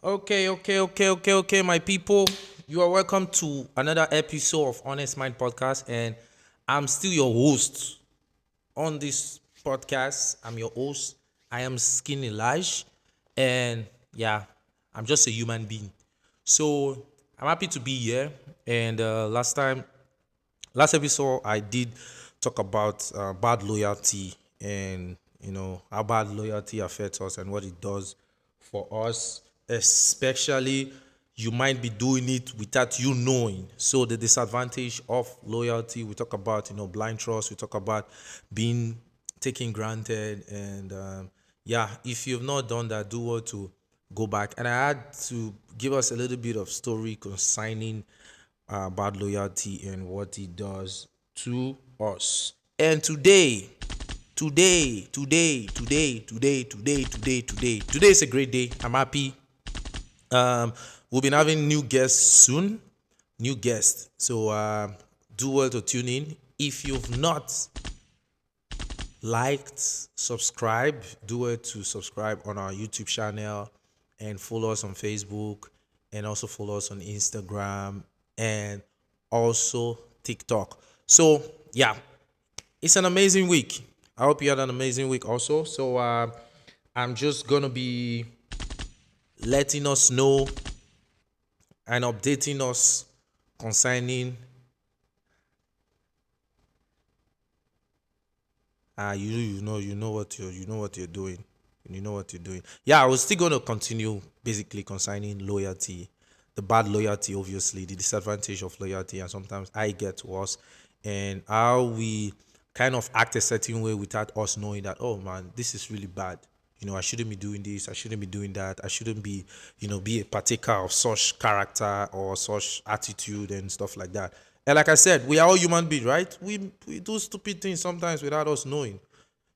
Okay, my people. You are welcome to another episode of Honest Mind Podcast, and I'm still your host on this podcast. I'm your host. I am Skinny Laj, and yeah, I'm just a human being. So I'm happy to be here. And last episode, I did talk about bad loyalty and how bad loyalty affects us and what it does for us, especially you might be doing it without you knowing. So the disadvantage of loyalty, we talk about blind trust, we talk about being taken granted, and yeah, if you've not done that, do what to go back. And I had to give us a little bit of story concerning bad loyalty and what it does to us. And today is a great day. I'm happy. We'll be having new guests soon. New guests. So do well to tune in. If you've not liked, subscribe, do it to subscribe on our YouTube channel and follow us on Facebook and also follow us on Instagram and also TikTok. So, yeah, it's an amazing week. I hope you had an amazing week also. So, I'm just going to be letting us know and updating us concerning you know what you're doing. You know what you're doing. Yeah, I was still gonna continue basically concerning loyalty, the bad loyalty, obviously, the disadvantage of loyalty, and sometimes I get worse, and how we kind of act a certain way without us knowing that, oh man, this is really bad. I shouldn't be doing this, I shouldn't be doing that, I shouldn't be, be a partaker of such character or such attitude and stuff like that. And like I said, we are all human beings, right? We do stupid things sometimes without us knowing.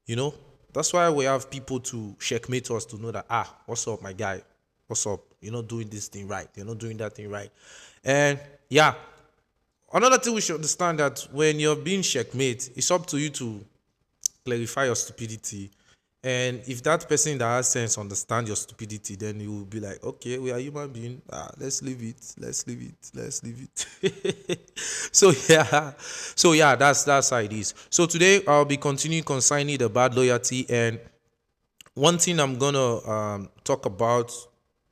You know, that's why we have people to checkmate us to know that, what's up, my guy? What's up? You're not doing this thing right. You're not doing that thing right. And yeah, another thing we should understand that when you're being checkmate, it's up to you to clarify your stupidity. And if that person that has sense understand your stupidity, then you will be like, okay, we are human being. Let's leave it. Let's leave it. Let's leave it. So yeah, that's how it is. So today I'll be continuing concerning the bad loyalty, and one thing I'm gonna talk about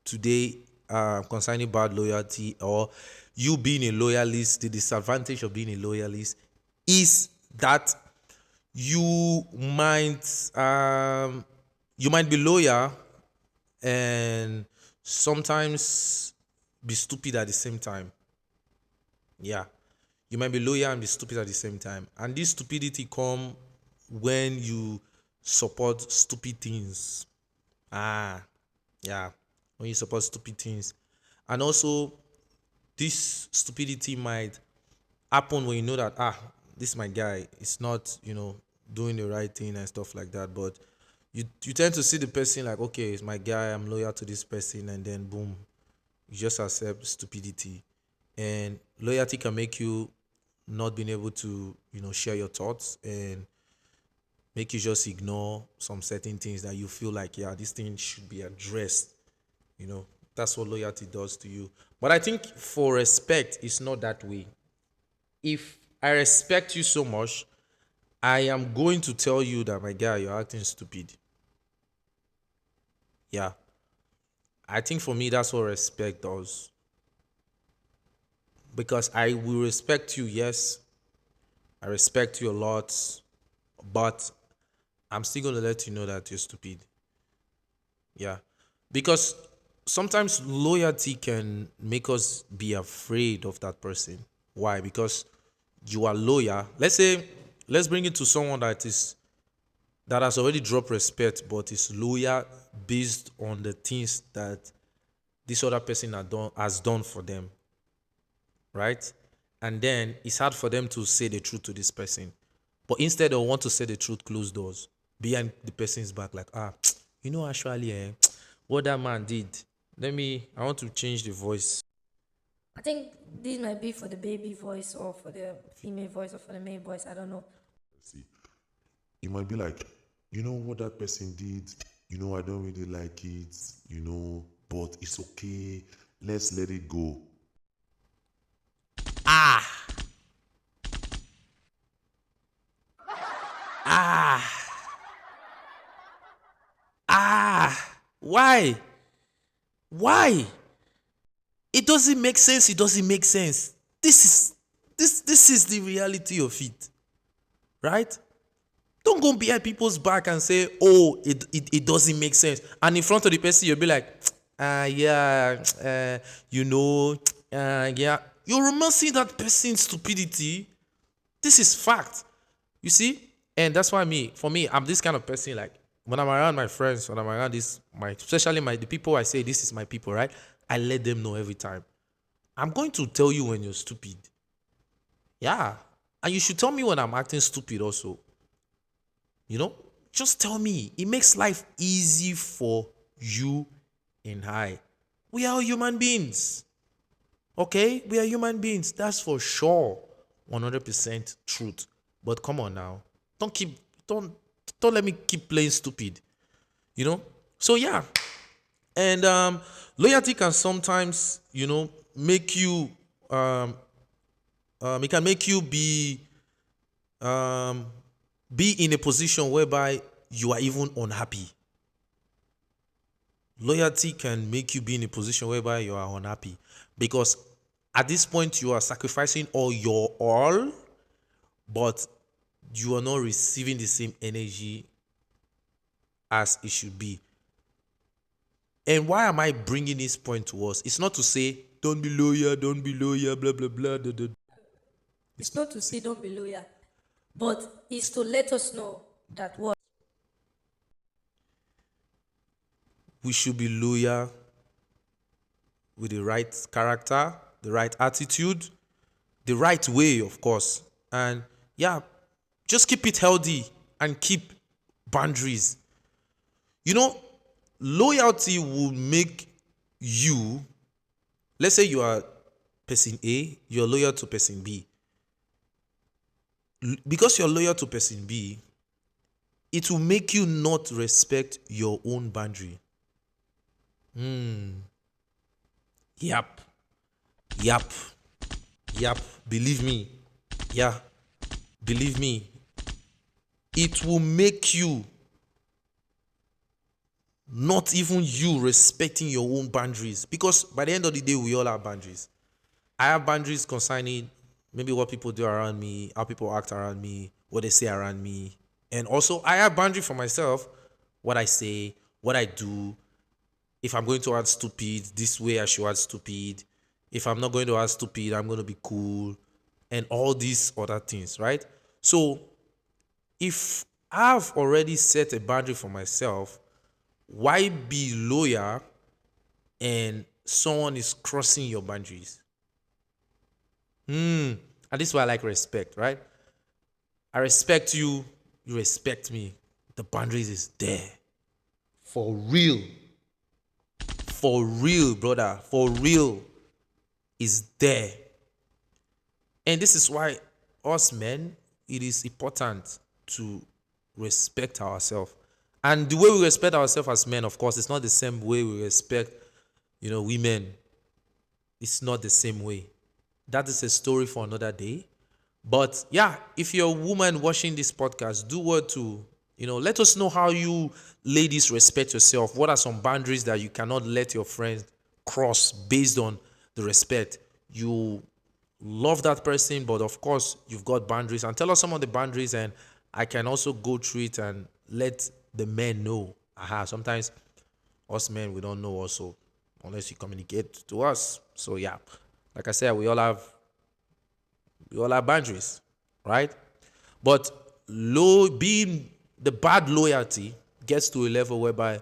today concerning bad loyalty or you being a loyalist, the disadvantage of being a loyalist is that you might you might be loyal and sometimes be stupid at the same time. Yeah, you might be loyal and be stupid at the same time, and this stupidity come when you support stupid things. Ah, yeah, when you support stupid things, and also this stupidity might happen when you know that this my guy is not doing the right thing and stuff like that, but you tend to see the person like, okay, it's my guy, I'm loyal to this person, and then boom, you just accept stupidity. And loyalty can make you not being able to share your thoughts and make you just ignore some certain things that you feel like, yeah, this thing should be addressed. you know that's what loyalty does to you. But I think for respect, it's not that way. If I respect you so much, I am going to tell you that, my guy, you're acting stupid. Yeah, I think for me that's what respect does, because I will respect you. Yes, I respect you a lot, but I'm still going to let you know that you're stupid. Yeah, because sometimes loyalty can make us be afraid of that person. Why? Because you are loyal. Let's bring it to someone that has already dropped respect but is loyal based on the things that this other person has done for them, right? And then it's hard for them to say the truth to this person. But instead they want to say the truth, close doors behind the person's back, like, actually, what that man did. I want to change the voice. I think this might be for the baby voice or for the female voice or for the male voice. I don't know. See, you might be like, you know what that person did, I don't really like it, but what? It's okay. Let's let it go. Why? Why? It doesn't make sense. It doesn't make sense. This is the reality of it. Right? Don't go behind people's back and say, oh, it doesn't make sense. And in front of the person, you'll be like, yeah, yeah. You're romancing that person's stupidity. This is fact. You see? And that's why for me, I'm this kind of person. Like, when I'm around my friends, when I'm around especially the people I say, this is my people, right? I let them know every time. I'm going to tell you when you're stupid. Yeah. And you should tell me when I'm acting stupid also. Just tell me. It makes life easy for you and I. We are human beings. Okay? We are human beings. That's for sure. 100% truth. But come on now. Don't let me keep playing stupid. So yeah. And loyalty can sometimes, make you it can make you be in a position whereby you are even unhappy. Loyalty can make you be in a position whereby you are unhappy because at this point you are sacrificing all your all, but you are not receiving the same energy as it should be. And why am I bringing this point to us? It's not to say don't be loyal, blah blah blah. It's not to say don't be loyal, but it's to let us know that what we should be loyal with the right character, the right attitude, the right way, of course. And yeah, just keep it healthy and keep boundaries. Loyalty will make you, let's say you are person A, you're loyal to person B. Because you're loyal to person B, it will make you not respect your own boundary. Yep. Believe me. Yeah. Believe me. It will make you not even you respecting your own boundaries. Because by the end of the day, we all have boundaries. I have boundaries concerning maybe what people do around me, how people act around me, what they say around me. And also, I have boundaries for myself, what I say, what I do. If I'm going to act stupid, this way I should act stupid. If I'm not going to act stupid, I'm going to be cool. And all these other things, right? So, if I've already set a boundary for myself, why be loyal and someone is crossing your boundaries? And this is why I like respect, right? I respect you, you respect me. The boundaries is there. For real. For real, brother. For real. Is there. And this is why us men, it is important to respect ourselves. And the way we respect ourselves as men, of course, it's not the same way we respect, women. It's not the same way. That is a story for another day. But yeah, if you're a woman watching this podcast, do what to, let us know how you ladies respect yourself. What are some boundaries that you cannot let your friends cross based on the respect? You love that person, but of course, you've got boundaries. And tell us some of the boundaries, and I can also go through it and let the men know. Sometimes us men, we don't know also, unless you communicate to us. So yeah, like I said, we all have boundaries, right? But being the bad loyalty gets to a level whereby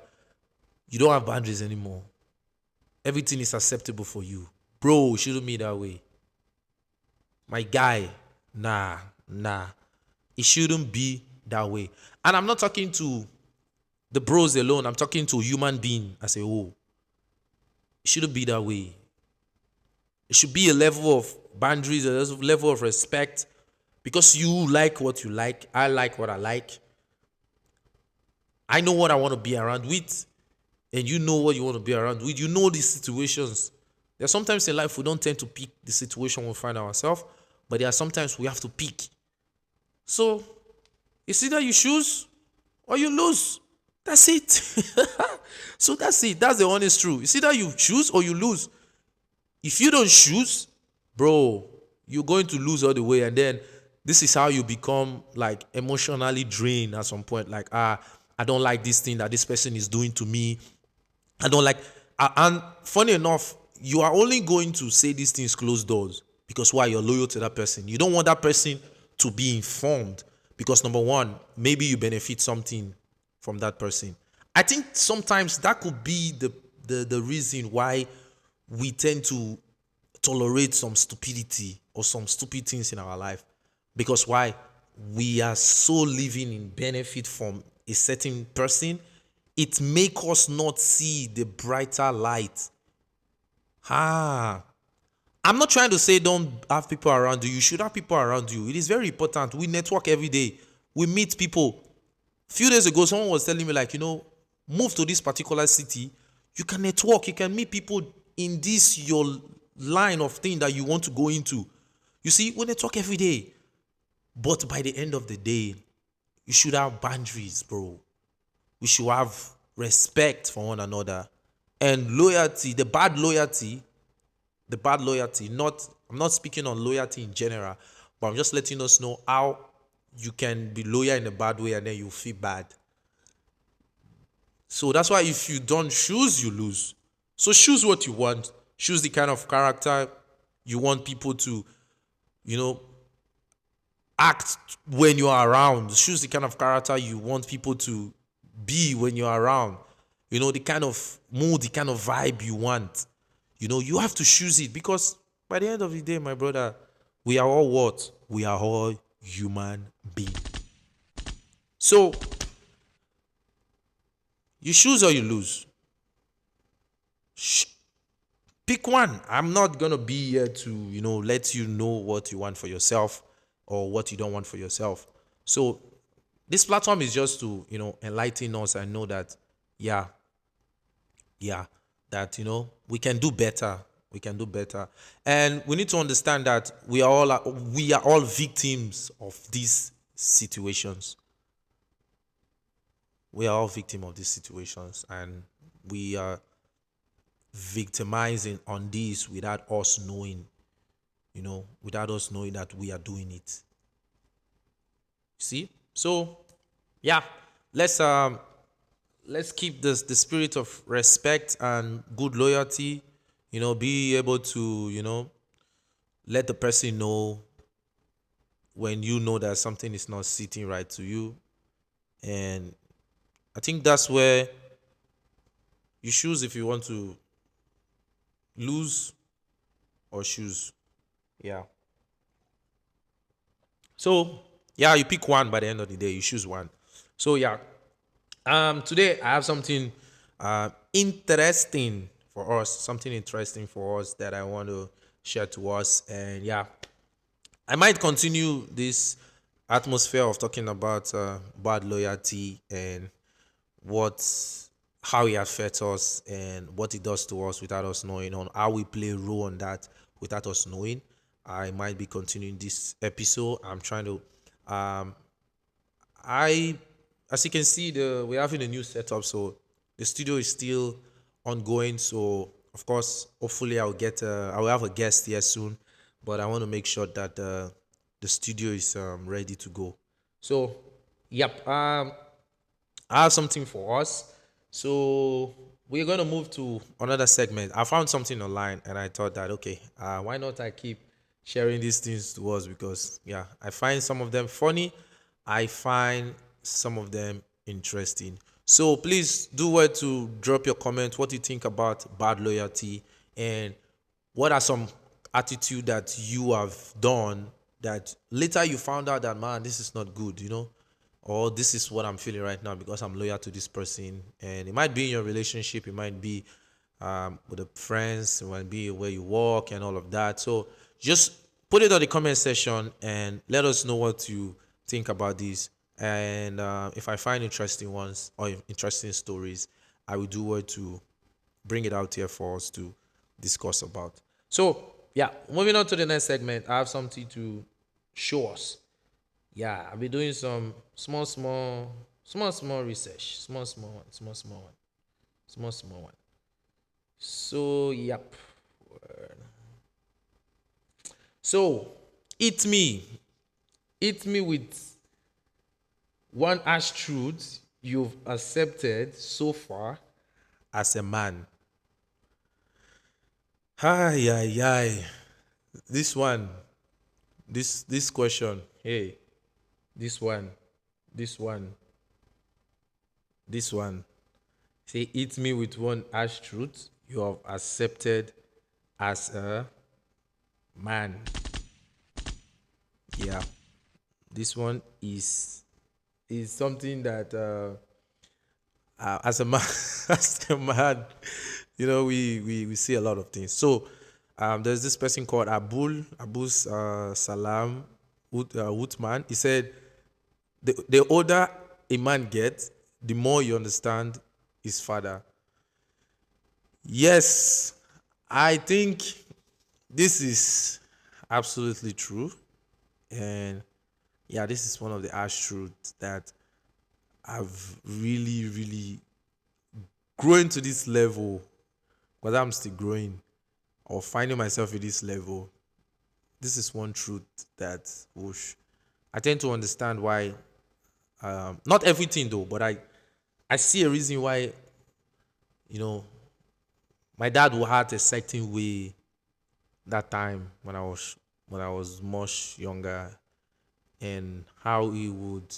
you don't have boundaries anymore. Everything is acceptable for you. Bro, it shouldn't be that way. My guy, nah. It shouldn't be that way. And I'm not talking to the bros alone. I'm talking to a human being as a whole. It shouldn't be that way. It should be a level of boundaries, a level of respect, because you like what you like. I like what I like. I know what I want to be around with. and you know what you want to be around with, you know these situations. There are sometimes in life we don't tend to pick the situation we find ourselves, but there are sometimes we have to pick. So it's either you choose or you lose. That's it. So that's it. That's the honest truth. It's either you choose or you lose. If you don't choose, bro, you're going to lose all the way. And then this is how you become like emotionally drained at some point. Like, I don't like this thing that this person is doing to me. I don't like, and funny enough, you are only going to say these things closed doors because why? You're loyal to that person. You don't want that person to be informed because number one, maybe you benefit something from that person. I think sometimes that could be the reason why we tend to tolerate some stupidity or some stupid things in our life. Because why? We are so living in benefit from a certain person. It make us not see the brighter light. I'm not trying to say don't have people around you. You should have people around you. It is very important. We network every day. We meet people. A few days ago, someone was telling me, like, move to this particular city. You can network. You can meet people in this your line of thing that you want to go into. You see, we network every day. But by the end of the day, you should have boundaries, bro. We should have respect for one another. And loyalty, the bad loyalty, I'm not speaking on loyalty in general, but I'm just letting us know how you can be loyal in a bad way and then you feel bad. So that's why if you don't choose, you lose. So choose what you want. Choose the kind of character you want people to, act when you are around. Choose the kind of character you want people to be when you're around. The kind of mood, the kind of vibe you want. You have to choose it because by the end of the day, my brother, we are all what? We are all human beings. So you choose or you lose. Pick one. I'm not going to be here to, let you know what you want for yourself or what you don't want for yourself. So this platform is just to, enlighten us and know that, that, we can do better. We can do better. And we need to understand that we are all victims of these situations. We are all victims of these situations and we are victimizing on this without us knowing, without us knowing that we are doing it. See? So, let's keep the spirit of respect and good loyalty, be able to, let the person know when you know that something is not sitting right to you. And I think that's where you choose if you want to lose or choose. Yeah. So, you pick one by the end of the day. You choose one. So, today I have something interesting for us that I want to share to us. And I might continue this atmosphere of talking about bad loyalty and how it affects us and what it does to us without us knowing, on how we play a role on that without us knowing. I might be continuing this episode. I'm trying to as you can see, we're having a new setup, so the studio is still ongoing. So of course, hopefully I will have a guest here soon, but I want to make sure that the studio is ready to go. So I have something for us. So we're gonna move to another segment. I found something online, and I thought that okay, why not I keep sharing these things to us because I find some of them funny. I find some of them interesting. So please do well to drop your comment. What you think about bad loyalty and what are some attitude that you have done that later you found out that man, this is not good, or this is what I'm feeling right now because I'm loyal to this person. And it might be in your relationship, it might be with the friends, it might be where you work and all of that. So just put it on the comment section and let us know what you think about this. And if I find interesting ones or interesting stories, I will do well to bring it out here for us to discuss about. So, yeah, moving on to the next segment, I have something to show us. Yeah, I'll be doing some small research. Small one. So, yep. So, hit me. Hit me with one harsh truth you've accepted so far as a man. Ay, ay, ay. This one, this question, hey, this one, this one, this one. Say, hit me with one harsh truth you have accepted as a man. Yeah, this one is something that as a man, as a man, we see a lot of things. So there's this person called Abus Salam Woodman. He said the older a man gets, the more you understand his father. Yes, I think this is absolutely true. And yeah, this is one of the harsh truths that I've really grown to this level, because I'm still growing or finding myself at this level. This is one truth that whoosh, I tend to understand why. Not everything though, but I see a reason why you know my dad will act a certain way that time when I was much younger, and how he would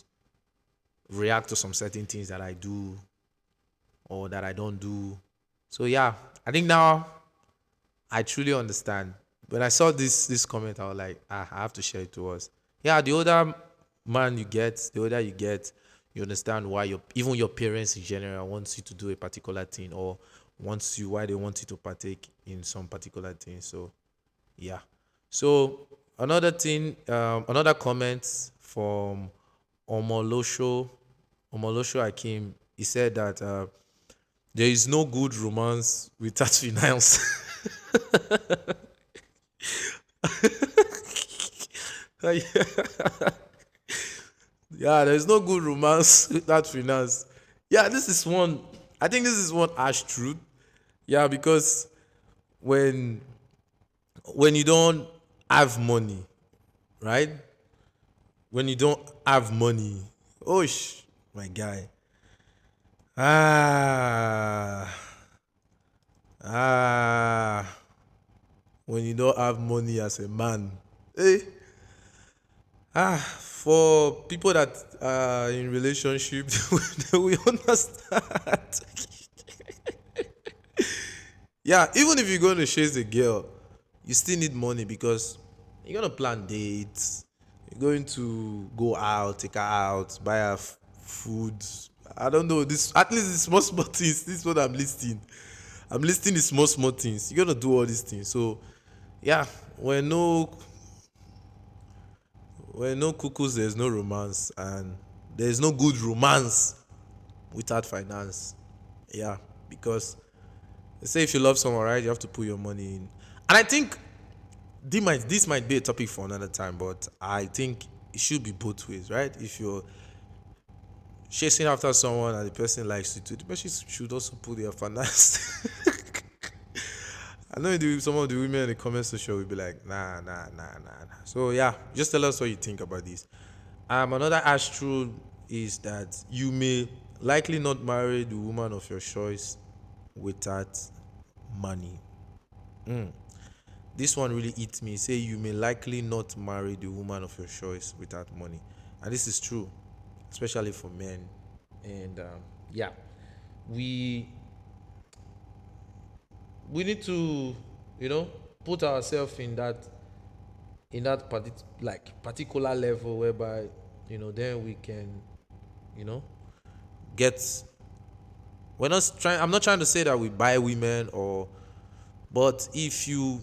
react to some certain things that I do or that I don't do. So yeah, I think now I truly understand. When I saw this comment, I was like, I have to share it to us. Yeah, the older man you get, the older you get, you understand why even your parents in general wants you to do a particular thing, or wants you why they want you to partake in some particular thing. So yeah. So another thing, another comment from Omolosho, Omolosho Akim. He said that there is no good romance without finance. Yeah, there's no good romance without finance. Yeah, this is one. I think this is one harsh truth. Yeah, because when when you don't have money, right? When you don't have money, oh my guy. Ah, ah. When you don't have money as a man, eh? For people that are in relationship, they will understand. Yeah, even if you're going to chase a girl, you still need money, because you're going to plan dates. You're going to go out, take her out, buy her food. I don't know. This, at least the small things. This is what I'm listing. I'm listing the small things. You're gonna do all these things. So yeah, when no cuckoos, there's no romance, and there's no good romance without finance. Yeah, because they say if you love someone, right, you have to put your money in. And I think this might be a topic for another time, but I think it should be both ways, right? If you're chasing after someone and the person likes you too, the person should also put their finance. I know some of the women in the comment section will be like, nah. So yeah, just tell us what you think about this. Another harsh truth is that you may likely not marry the woman of your choice without money. This one really hits me. Say you may likely not marry the woman of your choice without money, and this is true, especially for men. And yeah, we we need to, put ourselves in that particular level whereby, then we can, you know, get. We're not trying. I'm not trying to say that we buy women, but if you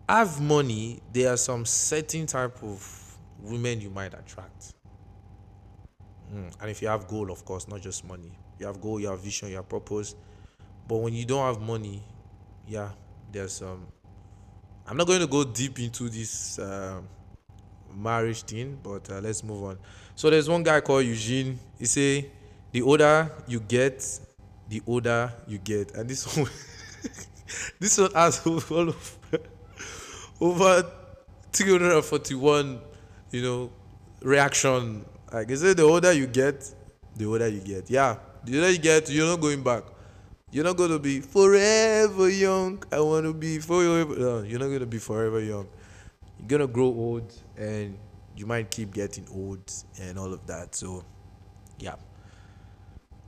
have money, there are some certain type of women you might attract. And if you have goal, of course, not just money. You have goal, you have vision, you have purpose. But when you don't have money, yeah, there's I'm not going to go deep into this marriage thing, but let's move on. So there's one guy called Eugene. He say, the older you get, the older you get, and this one, this one has over 341, reaction. Like I said, the older you get, the older you get. Yeah, the older you get, you're not going back. You're not gonna be forever young. I want to be forever. No, you're not gonna be forever young. You're gonna grow old, and you might keep getting old, and all of that. So, yeah.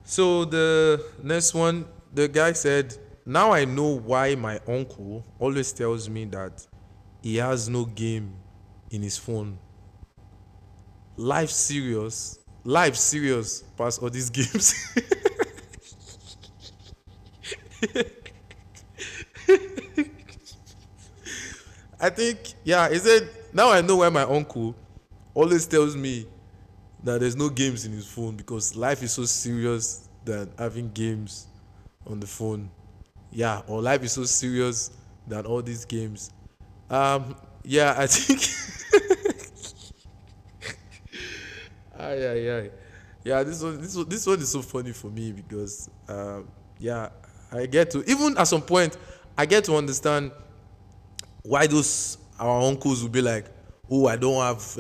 So the next one, the guy said, "Now I know why my uncle always tells me that he has no game in his phone. Life serious past all these games." I think, yeah, he said, now I know why my uncle always tells me that there's no games in his phone because life is so serious than having games on the phone. Yeah, or life is so serious than all these games. Yeah, I think, ay, ay, ay. Yeah, this one is so funny for me because, yeah, I get to, even at some point, I get to understand why those our uncles will be like, oh, I don't have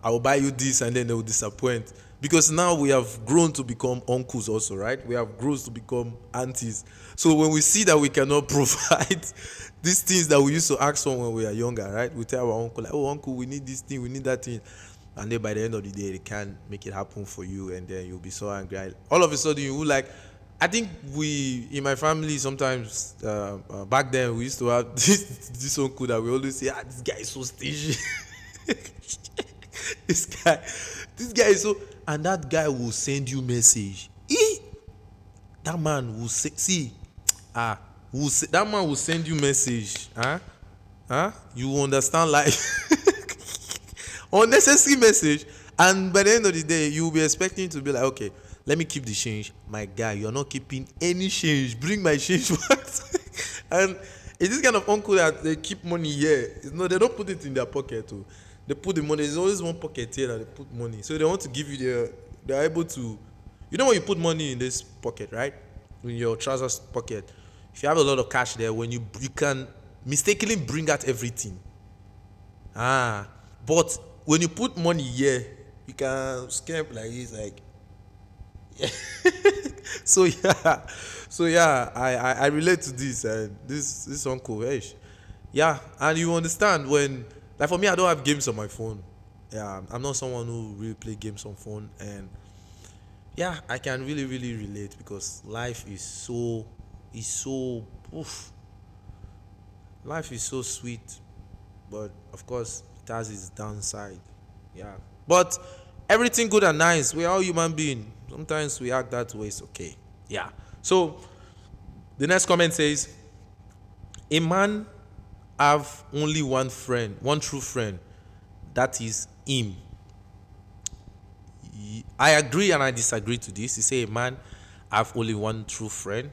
I will buy you this, and then they will disappoint, because now we have grown to become uncles also, right? We have grown to become aunties. So when we see that we cannot provide these things that we used to ask for when we were younger, right? We tell our uncle like, oh uncle, we need this thing, we need that thing, and then by the end of the day they can't make it happen for you, and then you'll be so angry. All of a sudden you will like, I think we in my family sometimes back then we used to have this uncle that we always say, this guy is so stingy. this guy this guy is so, and that guy will send you message. That man will say, see, that man will send you message. You will understand life. Unnecessary message, and by the end of the day you will be expecting to be like, okay, let me keep the change. My guy, you're not keeping any change. Bring my change back. And it's this kind of uncle that they keep money here. They don't put it in their pocket too. They put the money. There's always one pocket here that they put money. So they want to give you they're able to, when you put money in this pocket, right? In your trousers pocket. If you have a lot of cash there, when you can mistakenly bring out everything. But when you put money here, you can scam like this, like so yeah, I relate to this, and this uncle, yeah, and you understand when, like for me, I don't have games on my phone. Yeah, I'm not someone who really play games on phone, and yeah, I can really relate because life is so oof, life is so sweet, but of course it has its downside. Yeah, but everything good and nice. We're all human beings. Sometimes we act that way. It's okay. Yeah. So the next comment says, a man have only one friend, one true friend. That is him. I agree and I disagree to this. He say a man have only one true friend,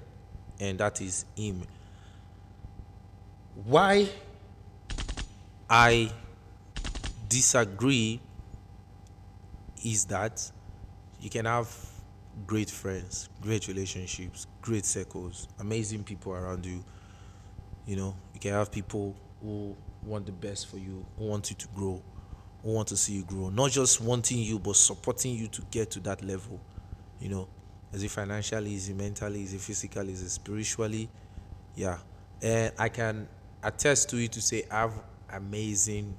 and that is him. Why I disagree is that you can have great friends, great relationships, great circles, amazing people around you. You can have people who want the best for you, who want you to grow, who want to see you grow, not just wanting you but supporting you to get to that level. Is it financially, is it mentally, is it physically, is it spiritually? Yeah. And I can attest to it to say I have amazing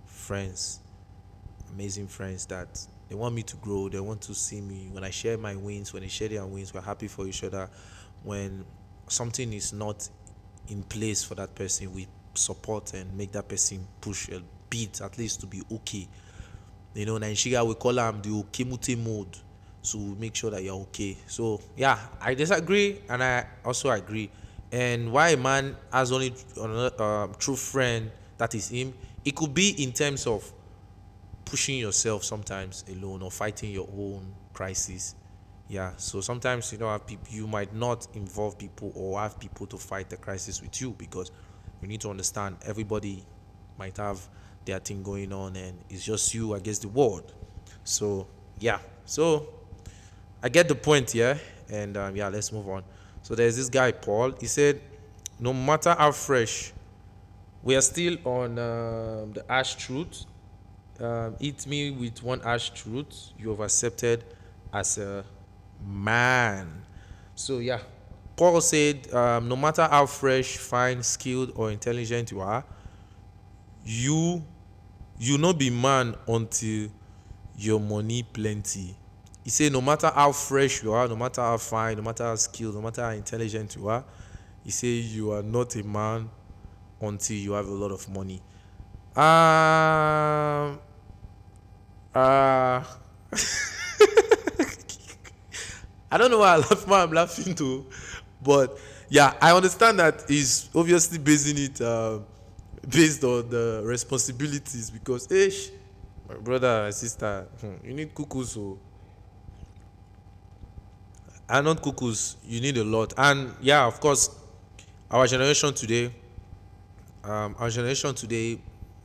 friends that they want me to grow. They want to see me when I share my wins, when they share their wins. We're happy for each other. When something is not in place for that person, we support and make that person push a bit, at least to be okay. In Nigeria, we call them the okemute mode. So we make sure that you're okay. So yeah, I disagree and I also agree. And why a man has only true friend, that is him, it could be in terms of pushing yourself sometimes alone or fighting your own crisis. Yeah, so sometimes you don't have people, you might not involve people or have people to fight the crisis with you, because you need to understand everybody might have their thing going on and it's just you against the world. So yeah, so I get the point here, and yeah, let's move on. So there's this guy Paul. He said, no matter how fresh, we are still on the ash truth. Eat me with one ash truth you have accepted as a man. So yeah, Paul said, no matter how fresh, fine, skilled, or intelligent you are, you not be man until your money plenty. He said, no matter how fresh you are, no matter how fine, no matter how skilled, no matter how intelligent you are, he said you are not a man until you have a lot of money. Uh, I don't know why I'm laughing too, but yeah, I understand that he's obviously basing it based on the responsibilities, because my brother, my sister, you need cuckoos, so and not cuckoos, you need a lot. And yeah, of course, our generation today,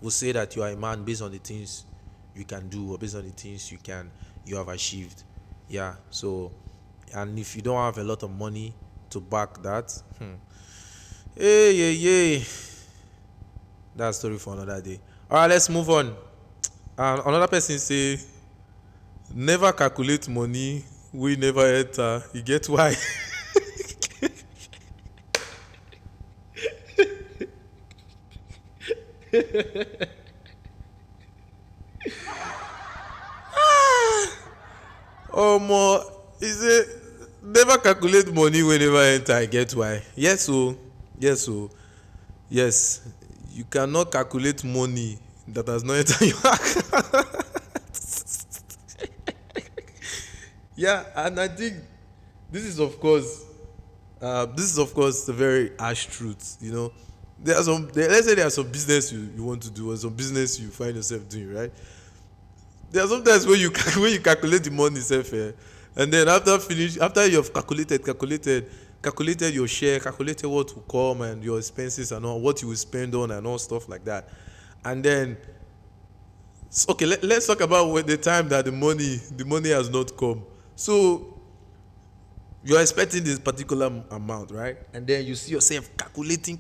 will say that you are a man based on the things you can do or based on the things you have achieved. Yeah, so, and if you don't have a lot of money to back that, hey, that's story for another day. All right, let's move on. Another person say, never calculate money we never enter. You get why? More, he say, never calculate money we never enter. I get why. Yes, so yes, you cannot calculate money that has not entered your account. Yeah, and I think this is of course the very harsh truth. Let's say there are some business you want to do, or some business you find yourself doing, right? There are sometimes when you when you calculate the money itself, and then after you have calculated your share, calculated what will come and your expenses and all, what you will spend on and all stuff like that, and then okay, let's talk about when the time that the money has not come. So you're expecting this particular amount, right? And then you see yourself calculating. You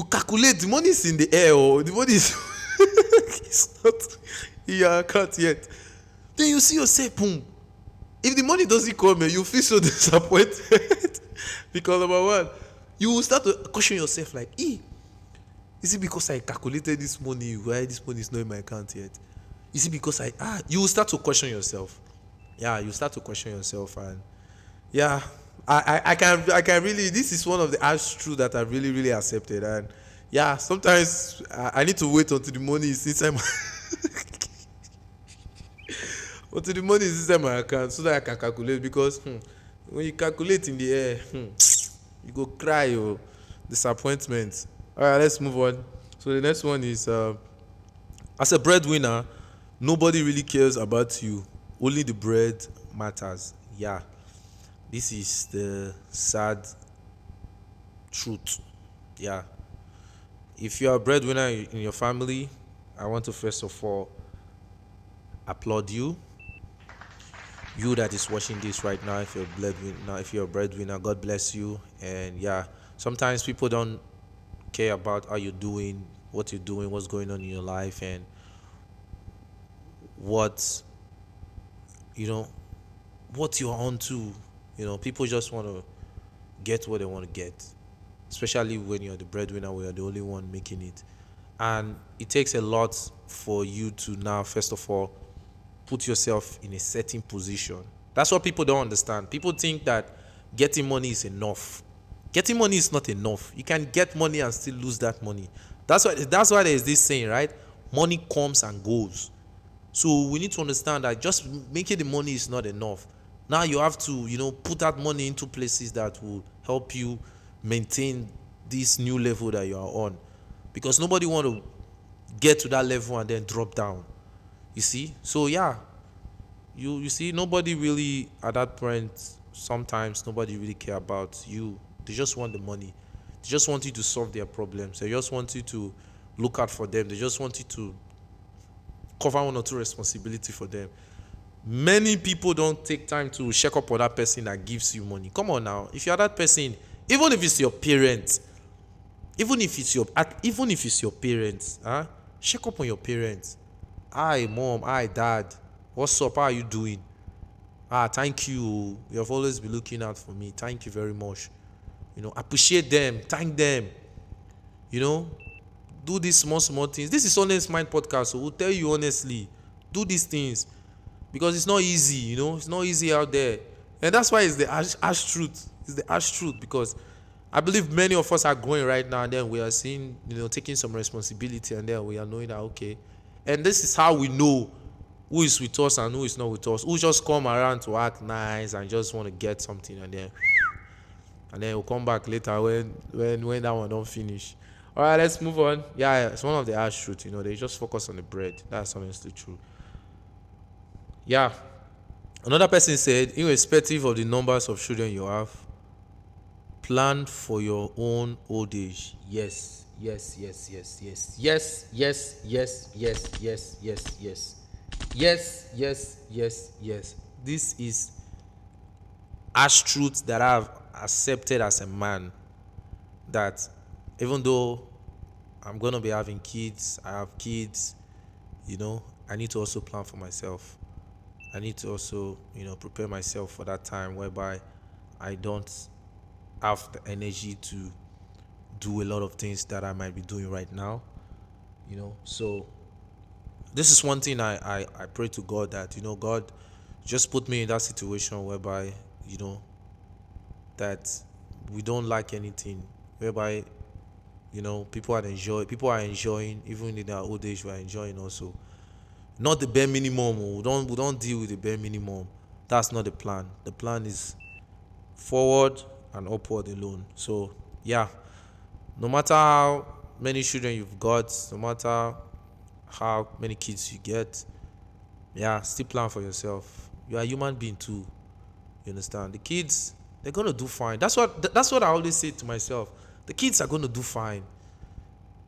calculate, the money is in the air, or the money is it's not in your account yet. Then you see yourself, boom. If the money doesn't come, you feel so disappointed because number one, you will start to question yourself like, is it because I calculated this money, why this money is not in my account yet? Is it because you will start to question yourself. Yeah, you start to question yourself, and yeah, I can really, this is one of the harsh truths that I really, really accepted. And yeah, sometimes I need to wait until the money is inside my until the money is inside my account so that I can calculate, because when you calculate in the air, you go cry, disappointment. All right, let's move on. So the next one is, as a breadwinner, nobody really cares about you. Only the bread matters. Yeah, this is the sad truth. Yeah, if you are a breadwinner in your family, I want to first of all applaud you. You that is watching this right now, if you're a breadwinner, God bless you. And yeah, sometimes people don't care about how you're doing, what you're doing, what's going on in your life, and what you're on to. People just want to get what they want to get, especially when you're the breadwinner, where you're the only one making it. And it takes a lot for you to now, first of all, put yourself in a certain position. That's what people don't understand. People think that getting money is enough. Getting money is not enough. You can get money and still lose that money. That's why there is this saying, right? Money comes and goes. So we need to understand that just making the money is not enough. Now you have to, put that money into places that will help you maintain this new level that you are on. Because nobody want to get to that level and then drop down. You see? So yeah, you see, nobody really at that point, sometimes nobody really care about you. They just want the money. They just want you to solve their problems. They just want you to look out for them. They just want you to cover one or two responsibility for them. Many people don't take time to check up on that person that gives you money. Come on now. If you're that person, even if it's your parents, even if it's your parents, check up on your parents. Hi mom, hi dad, what's up, how are you doing? Thank you, you have always been looking out for me, thank you very much. Appreciate them, thank them. Do these small things. This is Honest Mind Podcast, so we'll tell you honestly, do these things, because it's not easy. It's not easy out there, and that's why it's the harsh truth. It's the harsh truth, because I believe many of us are growing right now, and then we are seeing, taking some responsibility, and then we are knowing that, okay, and this is how we know who is with us and who is not with us, who just come around to act nice and just want to get something, and then we'll come back later when that one don't finish. All right, let's move on. Yeah, it's one of the harsh truths. They just focus on the bread. That's honestly true. Yeah. Another person said, irrespective of the numbers of children you have, plan for your own old age. Yes. Yes. Yes. Yes. Yes. Yes. Yes. Yes. Yes. Yes. Yes. Yes. Yes. Yes. Yes. Yes. This is harsh truth that I've accepted as a man. That even though I'm gonna be having kids, I have kids, I need to also plan for myself. I need to also, prepare myself for that time whereby I don't have the energy to do a lot of things that I might be doing right now. So this is one thing I pray to God that, God just put me in that situation whereby, that we don't lack anything, whereby, people are enjoying, even in their old age, we are enjoying also. Not the bare minimum. We don't deal with the bare minimum. That's not the plan. The plan is forward and upward alone. So yeah, no matter how many children you've got, no matter how many kids you get, yeah, still plan for yourself. You are a human being too. You understand? The kids, they're gonna do fine. That's what I always say to myself. The kids are gonna do fine.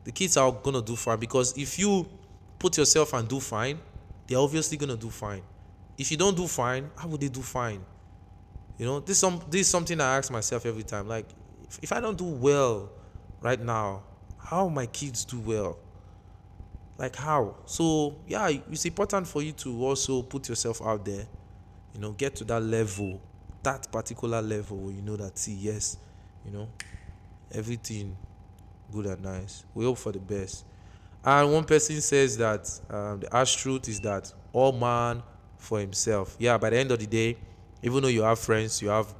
The kids are gonna do fine, because if you put yourself and do fine, they're obviously gonna do fine. If you don't do fine, how would they do fine? This is something I ask myself every time. Like, if I don't do well right now, how my kids do well? Like how? So yeah, it's important for you to also put yourself out there. Get to that level, that particular level where you know that, see, yes, everything good and nice. We hope for the best. And one person says that the harsh truth is that all man for himself. Yeah, by the end of the day, even though you have friends, you have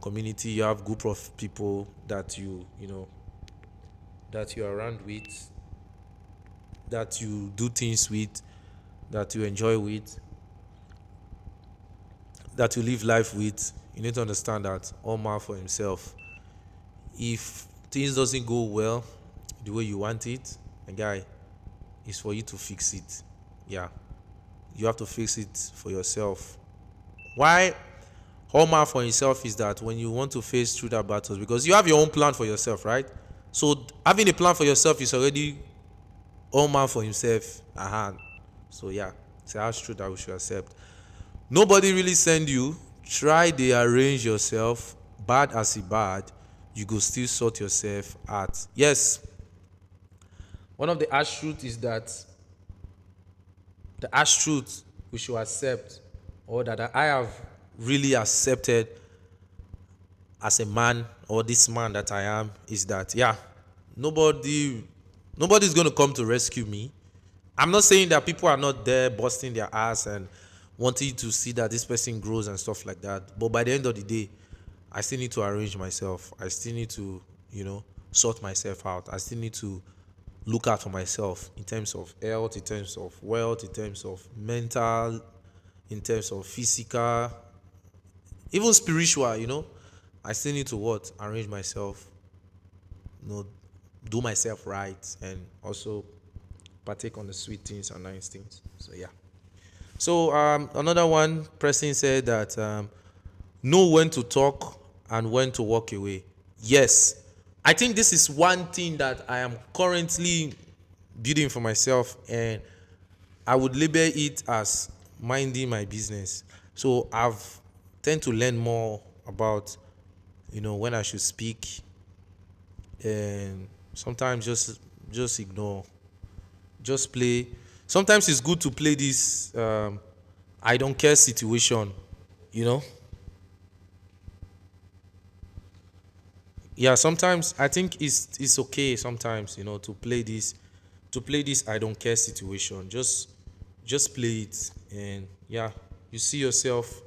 community, you have group of people that that you're around with, that you do things with, that you enjoy with, that you live life with, you need to understand that all man for himself. If things doesn't go well the way you want it, a guy, is for you to fix it. Yeah, you have to fix it for yourself. Why all man for himself is that when you want to face through that battles, because you have your own plan for yourself, right? So having a plan for yourself is already all man for himself. So yeah, it's a harsh truth that we should accept. Nobody really send you. Try they arrange yourself. Bad as it bad, you go still sort yourself out. Yes. One of the harsh truth is that the harsh truth we should accept, or that I have really accepted as a man, or this man that I am, is that yeah, nobody's going to come to rescue me. I'm not saying that people are not there busting their ass and wanting to see that this person grows and stuff like that, but by the end of the day, I still need to arrange myself. I still need to sort myself out. I still need to look out for myself in terms of health, in terms of wealth, in terms of mental, in terms of physical, even spiritual. I still need to arrange myself, do myself right, and also partake on the sweet things and nice things. So yeah. So another one person said that know when to talk and when to walk away. Yes, I think this is one thing that I am currently building for myself, and I would label it as minding my business. So I've tend to learn more about when I should speak, and sometimes just ignore, just play. Sometimes it's good to play this I don't care situation, you know. Yeah, sometimes I think it's okay sometimes to play this I don't care situation. Just play it, and yeah, you see yourself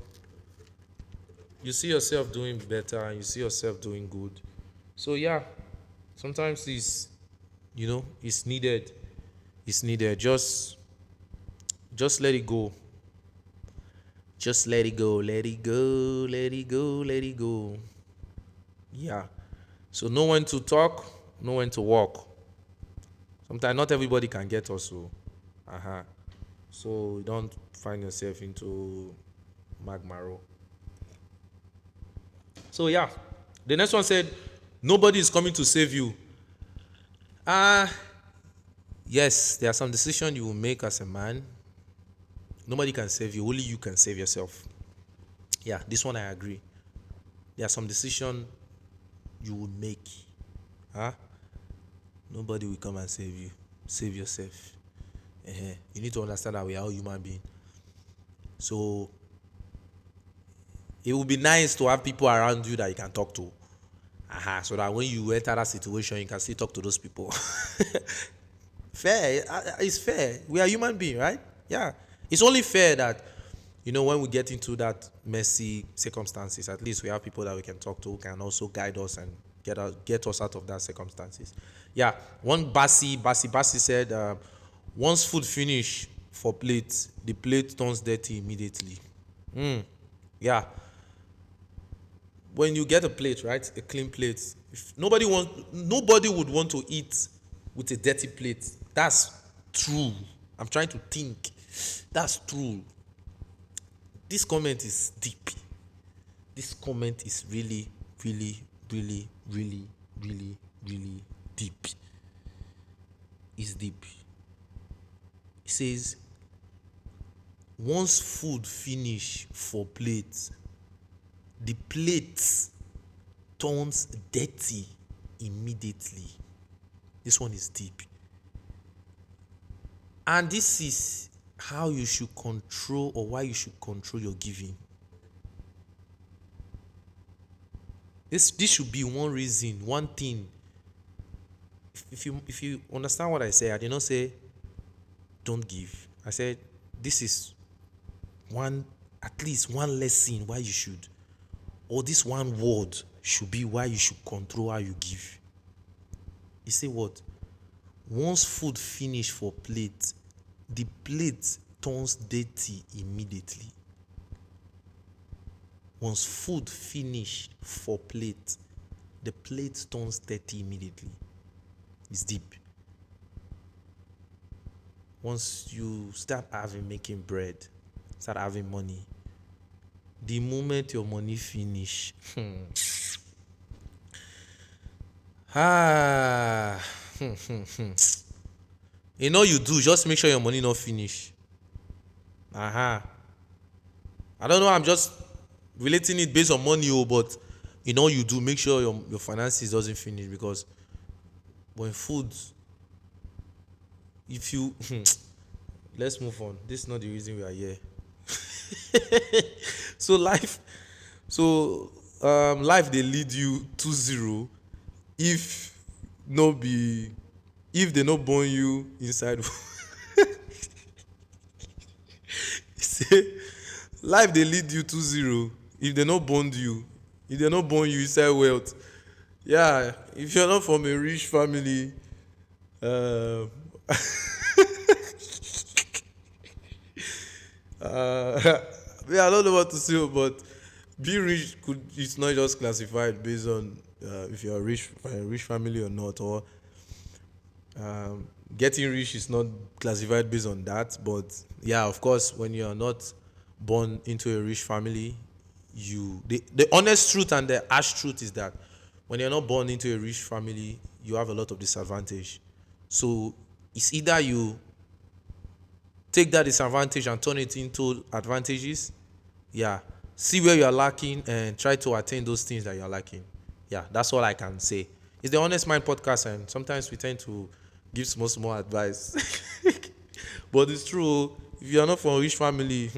doing better, and you see yourself doing good. So yeah, sometimes it's needed. It's needed. Just let it go. Just let it go. Let it go. Let it go. Let it go. Yeah. So know when to talk, know when to walk. Sometimes not everybody can get us. So don't find yourself into magmaro. So yeah. The next one said, nobody is coming to save you. Yes, there are some decisions you will make as a man. Nobody can save you. Only you can save yourself. Yeah, this one I agree. There are some decisions you will make. Nobody will come and save you. Save yourself. You need to understand that we are all human beings. So it would be nice to have people around you that you can talk to. So that when you enter that situation, you can still talk to those people. Fair. It's fair. We are human beings, right? Yeah. It's only fair that, when we get into that messy circumstances, at least we have people that we can talk to who can also guide us and get us out of that circumstances. Yeah. One Basi said, once food finish for plate, the plate turns dirty immediately. Yeah. When you get a plate, right, a clean plate, if nobody would want to eat with a dirty plate. That's true. I'm trying to think. That's true. This comment is deep. This comment is really, really, really, really, really, really deep. It's deep. It says, once food finish for plate, the plate turns dirty immediately. This one is deep. And this is how you should control, or why you should control your giving. This should be one reason, one thing. If you understand what I say, I did not say don't give. I said this is at least one lesson why you should, or this one word should be why you should control how you give. You say what? Once food finish for plate, the plate turns dirty immediately. Once food finish for plate, the plate turns dirty immediately. It's deep. Once you start making bread, start having money, the moment your money finish, you do, just make sure your money not finish. I don't know, I'm just relating it based on money, but you do, make sure your finances doesn't finish, because when food, if you let's move on. This is not the reason we are here. So life they lead you 2-0 if they no born you inside. Say life they lead you 2-0 if they no born you inside wealth. Yeah, if you're not from a rich family, I don't know what to say, but being rich it's not just classified based on if you're a rich family or not, or getting rich is not classified based on that. But yeah, of course, when you are not born into a rich family, the honest truth and the harsh truth is that when you're not born into a rich family, you have a lot of disadvantage. So it's either you take that disadvantage and turn it into advantages. Yeah, see where you are lacking and try to attain those things that you are lacking. Yeah, that's all I can say. It's the Honest Mind podcast, and sometimes we tend to give small advice. But it's true. If you are not from a rich family,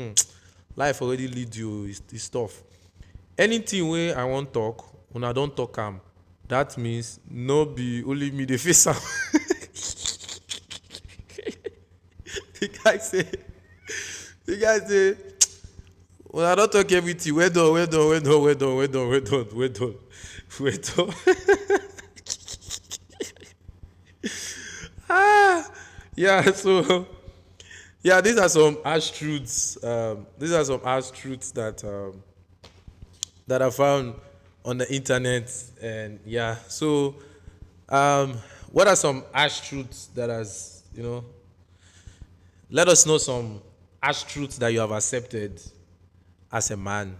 life already lead you. It's tough. Anything where I want talk, when I don't talk that means no be only me the face am. the guy say the guy say when I don't talk everything, we're done. Yeah, so yeah, these are some harsh truths. These are some harsh truths that I found on the internet, and yeah. So, what are some harsh truths that has let us know some harsh truths that you have accepted as a man.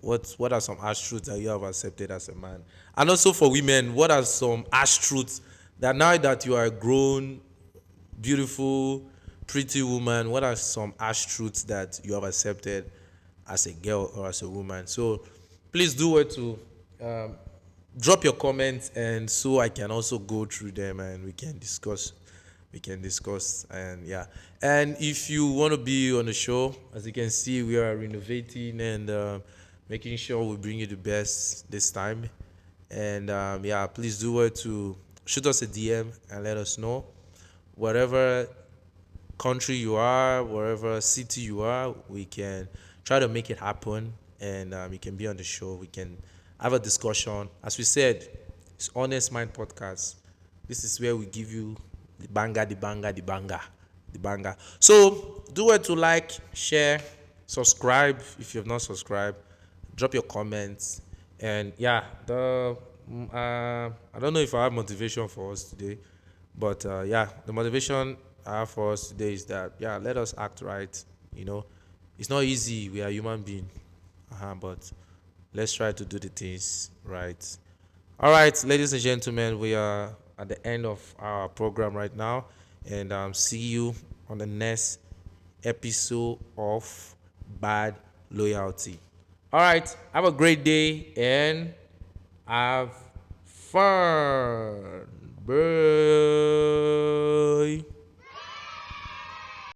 What are some harsh truths that you have accepted as a man? And also for women, what are some harsh truths that now that you are a grown, beautiful, pretty woman, what are some harsh truths that you have accepted as a girl or as a woman? So please do what to drop your comments, and so I can also go through them and we can discuss. And yeah. And if you want to be on the show, as you can see, we are renovating and making sure we bring you the best this time. And yeah, please do what to shoot us a DM and let us know wherever country you are, wherever city you are, we can try to make it happen, and you can be on the show. We can have a discussion. As we said, it's Honest Mind Podcast. This is where we give you the banger. So do it to like, share, subscribe if you have not subscribed. Drop your comments, and yeah, I don't know if I have motivation for us today, but yeah, the motivation I have for us today is that yeah, let us act right. It's not easy. We are human beings, but let's try to do the things right. All right, ladies and gentlemen, we are at the end of our program right now, and see you on the next episode of Bad Loyalty. All right, have a great day and have fun. Bye.